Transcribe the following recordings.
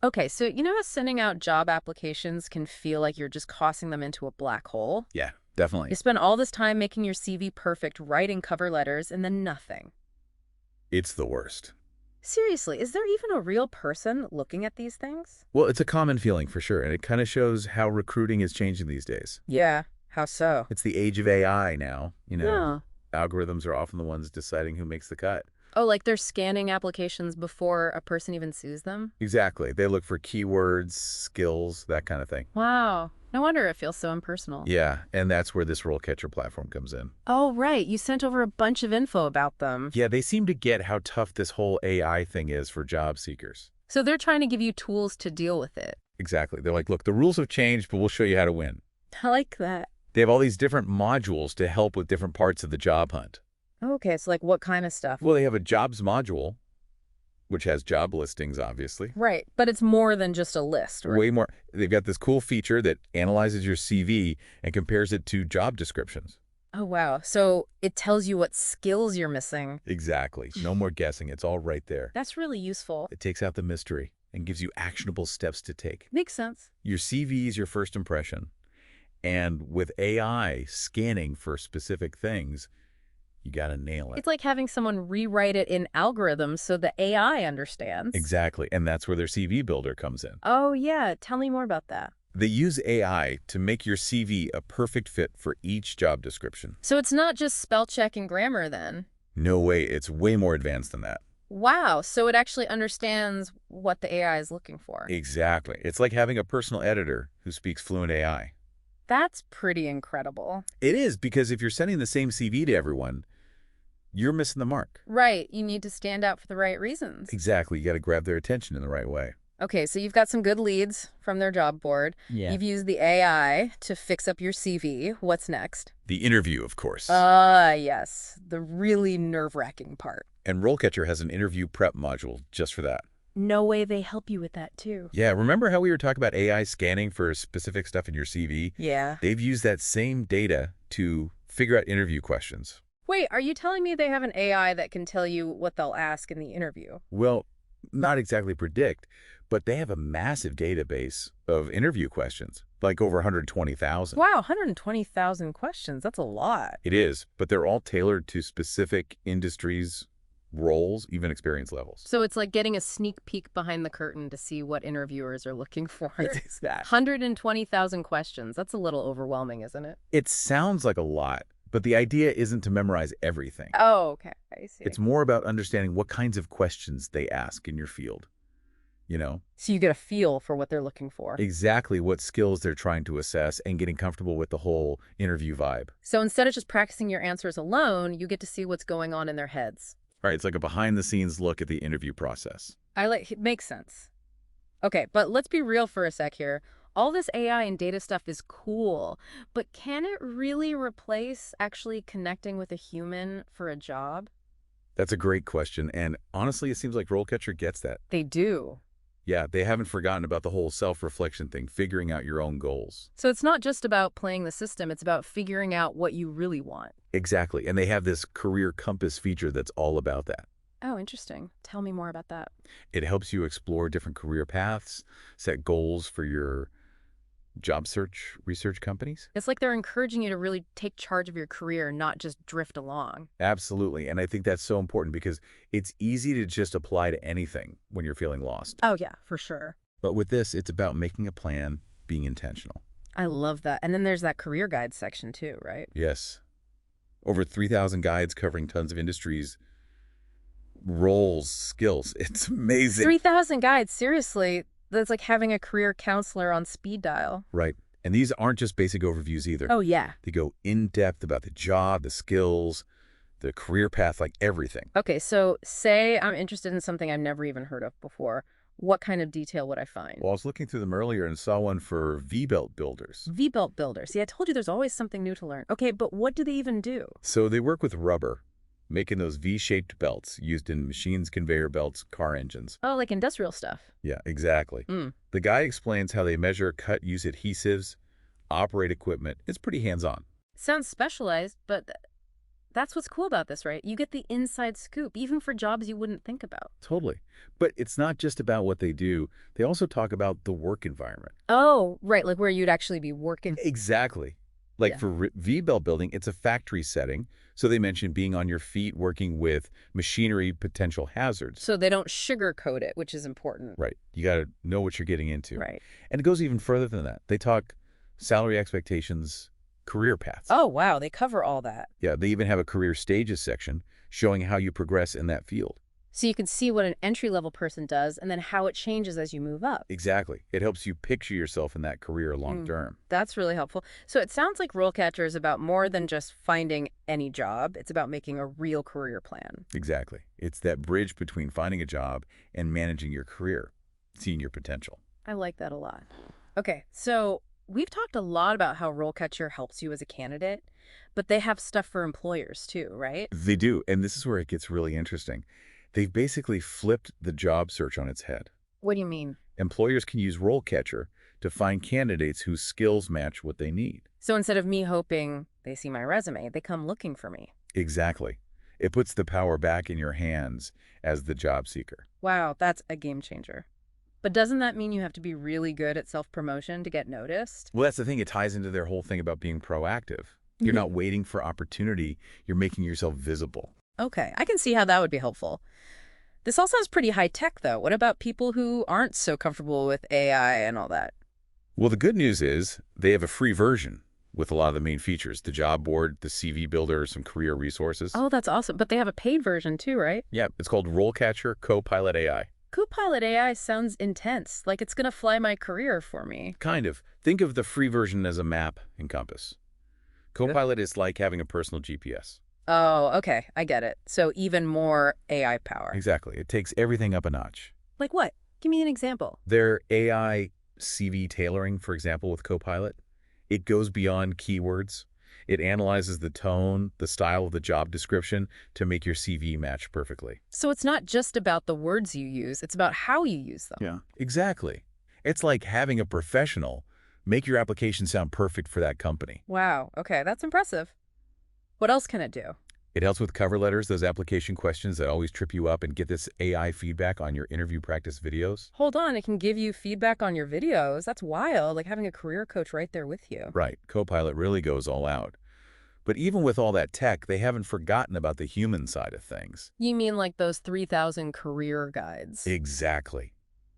Okay, so you know how sending out job applications can feel like you're just tossing them into a black hole? Yeah, You definitely. spend all this time making your CV perfect, writing cover letters, and then nothing. It's the worst. Seriously, is there even a real person looking at these things? Well, it's a common feeling for sure, and it kind of shows how recruiting is changing these days. Yeah, how so? It's the age of AI now. No. Algorithms are often the ones deciding who makes the cut. Oh, like they're scanning applications before a person even sees them? Exactly. They look for keywords, skills, that kind of thing. Wow. No wonder it feels so impersonal. Yeah, and that's where this RoleCatcher platform comes in. Oh, right. You sent over a bunch of info about them. Yeah, they seem to get how tough this whole AI thing is for job seekers. So they're trying to give you tools to deal with it. Exactly. They're like, look, the rules have changed, but we'll show you how to win. I like that. They have all these different modules to help with different parts of the job hunt. Okay, so like what kind of stuff? Well, they have a jobs module, which has job listings, obviously. Right, but it's more than just a list, right? Way more. They've got this cool feature that analyzes your CV and compares it to job descriptions. Oh, wow. So it tells you what skills you're missing. Exactly. No more guessing. It's all right there. That's really useful. It takes out the mystery and gives you actionable steps to take. Makes sense. Your CV is your first impression. And with AI scanning for specific things, you got to nail it. It's like having someone rewrite it in algorithms so the AI understands. Exactly. And that's where their CV builder comes in. Oh, yeah. Tell me more about that. They use AI to make your CV a perfect fit for each job description. So it's not just spell check and grammar then. No way. It's way more advanced than that. Wow. So it actually understands what the AI is looking for. Exactly. It's like having a personal editor who speaks fluent AI. That's pretty incredible. It is, because if you're sending the same CV to everyone, you're missing the mark. Right. You need to stand out for the right reasons. Exactly. You got to grab their attention in the right way. Okay, so you've got some good leads from their job board. Yeah. You've used the AI to fix up your CV. What's next? The interview, of course. Yes. The really nerve-wracking part. And RoleCatcher has an interview prep module just for that. No way they help you with that, too. Yeah, remember how we were talking about AI scanning for specific stuff in your CV? Yeah. They've used that same data to figure out interview questions. Wait, are you telling me they have an AI that can tell you what they'll ask in the interview? Well, not exactly predict, but they have a massive database of interview questions, like over 120,000. Wow, 120,000 questions. That's a lot. It is, but they're all tailored to specific industries, roles, even experience levels. So it's like getting a sneak peek behind the curtain to see what interviewers are looking for. It's that. 120,000 questions. That's a little overwhelming, isn't it? It sounds like a lot, but the idea isn't to memorize everything. Oh, okay. I see. It's more about understanding what kinds of questions they ask in your field. So you get a feel for what they're looking for. Exactly what skills they're trying to assess and getting comfortable with the whole interview vibe. So instead of just practicing your answers alone, you get to see what's going on in their heads. Right, it's like a behind-the-scenes look at the interview process. It makes sense. Okay, but let's be real for a sec here. All this AI and data stuff is cool, but can it really replace actually connecting with a human for a job? That's a great question, and honestly, it seems like RoleCatcher gets that. They do. Yeah, they haven't forgotten about the whole self-reflection thing, figuring out your own goals. So it's not just about playing the system, it's about figuring out what you really want. Exactly, and they have this career compass feature that's all about that. Oh, interesting. Tell me more about that. It helps you explore different career paths, set goals for your job search research companies. It's like they're encouraging you to really take charge of your career, not just drift along. Absolutely, and I think that's so important because it's easy to just apply to anything when you're feeling lost. Oh, yeah, for sure. But with this, it's about making a plan, being intentional. I love that. And then there's that career guide section too, right? Yes. Over 3,000 guides covering tons of industries, roles, skills. It's amazing. 3,000 guides, seriously. That's like having a career counselor on speed dial. Right. And these aren't just basic overviews either. Oh, yeah. They go in-depth about the job, the skills, the career path, like everything. Okay, so say I'm interested in something I've never even heard of before. What kind of detail would I find? Well, I was looking through them earlier and saw one for V-belt builders. V-belt builders. See, I told you there's always something new to learn. Okay, but what do they even do? So they work with rubber, making those V-shaped belts used in machines, conveyor belts, car engines. Oh, like industrial stuff. Yeah, exactly. The guy explains how they measure, cut, use adhesives, operate equipment. It's pretty hands-on. Sounds specialized, but That's what's cool about this, right? You get the inside scoop, even for jobs you wouldn't think about. Totally. But it's not just about what they do. They also talk about the work environment. Oh, right, like where you'd actually be working. Exactly. Like Yeah. for V-Bell building, it's a factory setting. So they mentioned being on your feet, working with machinery, potential hazards. So they don't sugarcoat it, which is important. Right. You got to know what you're getting into. Right. And it goes even further than that. They talk salary expectations, career paths. Oh, wow, they cover all that. Yeah, they even have a career stages section showing how you progress in that field. So you can see what an entry-level person does and then how it changes as you move up. Exactly. It helps you picture yourself in that career long term. That's really helpful. So it sounds like RoleCatcher is about more than just finding any job. It's about making a real career plan. Exactly. It's that bridge between finding a job and managing your career, seeing your potential. I like that a lot. Okay, so we've talked a lot about how RoleCatcher helps you as a candidate, but they have stuff for employers too, right? They do, and this is where it gets really interesting. They've basically flipped the job search on its head. What do you mean? Employers can use RoleCatcher to find candidates whose skills match what they need. So instead of me hoping they see my resume, they come looking for me. Exactly. It puts the power back in your hands as the job seeker. Wow, that's a game changer. But doesn't that mean you have to be really good at self-promotion to get noticed? Well, that's the thing. It ties into their whole thing about being proactive. You're not waiting for opportunity. You're making yourself visible. Okay, I can see how that would be helpful. This all sounds pretty high-tech, though. What about people who aren't so comfortable with AI and all that? Well, the good news is they have a free version with a lot of the main features, the job board, the CV builder, some career resources. Oh, that's awesome. But they have a paid version too, right? Yeah, it's called RoleCatcher Copilot AI. Copilot AI sounds intense, like it's going to fly my career for me. Kind of. Think of the free version as a map and compass. Copilot is like having a personal GPS. Oh, okay. I get it. So even more AI power. Exactly. It takes everything up a notch. Like what? Give me an example. Their AI CV tailoring, for example, with Copilot, it goes beyond keywords. It analyzes the tone, the style of the job description to make your CV match perfectly. So it's not just about the words you use, it's about how you use them. Yeah. Exactly. It's like having a professional make your application sound perfect for that company. Wow. Okay, that's impressive. What else can it do? It helps with cover letters, those application questions that always trip you up, and get this AI feedback on your interview practice videos. Hold on, it can give you feedback on your videos. That's wild, like having a career coach right there with you. Right. Copilot really goes all out. But even with all that tech, they haven't forgotten about the human side of things. You mean like those 3,000 career guides? Exactly.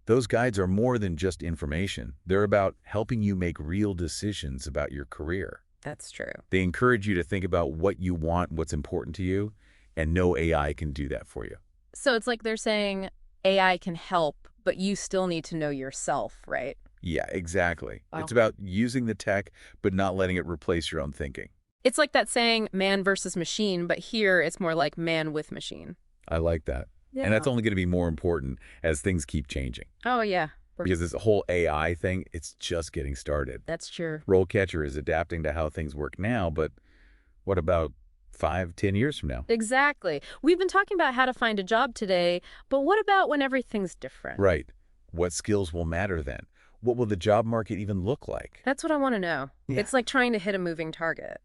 Those guides are more than just information. They're about helping you make real decisions about your career. That's true. They encourage you to think about what you want, what's important to you, and no AI can do that for you. So it's like they're saying AI can help, but you still need to know yourself, right? Yeah, exactly. Wow. It's about using the tech, but not letting it replace your own thinking. It's like that saying man versus machine, but here it's more like man with machine. I like that. Yeah. And that's only going to be more important as things keep changing. Oh, yeah. Because this whole AI thing, it's just getting started. That's true. RoleCatcher is adapting to how things work now, but what about 5, 10 years from now? Exactly. We've been talking about how to find a job today, but what about when everything's different? Right. What skills will matter then? What will the job market even look like? That's what I want to know. Yeah. It's like trying to hit a moving target.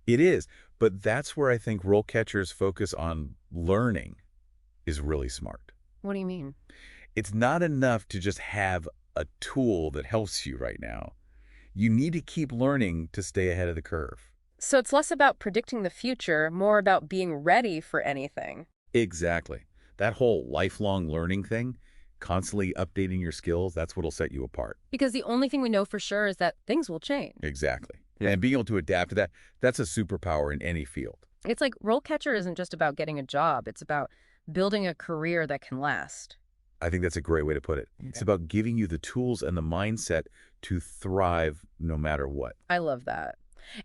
It is, but that's where I think RoleCatcher's focus on learning is really smart. What do you mean? It's not enough to just have a tool that helps you right now. You need to keep learning to stay ahead of the curve. So it's less about predicting the future, more about being ready for anything. Exactly. That whole lifelong learning thing, constantly updating your skills, that's what'll set you apart. Because the only thing we know for sure is that things will change. Exactly. And being able to adapt to that, that's a superpower in any field. It's like RoleCatcher isn't just about getting a job. It's about building a career that can last. I think that's a great way to put it. Okay. It's about giving you the tools and the mindset to thrive no matter what. I love that.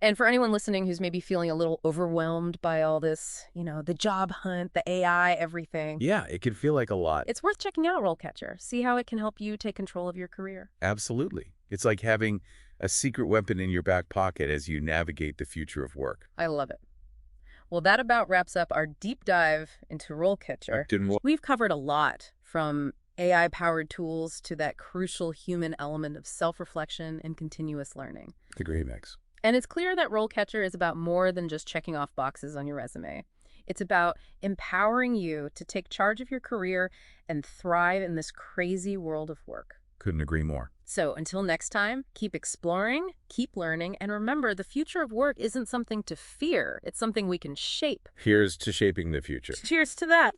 And for anyone listening who's maybe feeling a little overwhelmed by all this, the job hunt, the AI, everything. Yeah, it can feel like a lot. It's worth checking out RoleCatcher. See how it can help you take control of your career. Absolutely. It's like having a secret weapon in your back pocket as you navigate the future of work. I love it. Well, that about wraps up our deep dive into RoleCatcher. We've covered a lot, from AI-powered tools to that crucial human element of self-reflection and continuous learning. The great mix. And it's clear that RoleCatcher is about more than just checking off boxes on your resume. It's about empowering you to take charge of your career and thrive in this crazy world of work. Couldn't agree more. So until next time, keep exploring, keep learning, and remember the future of work isn't something to fear. It's something we can shape. Here's to shaping the future. Cheers to that.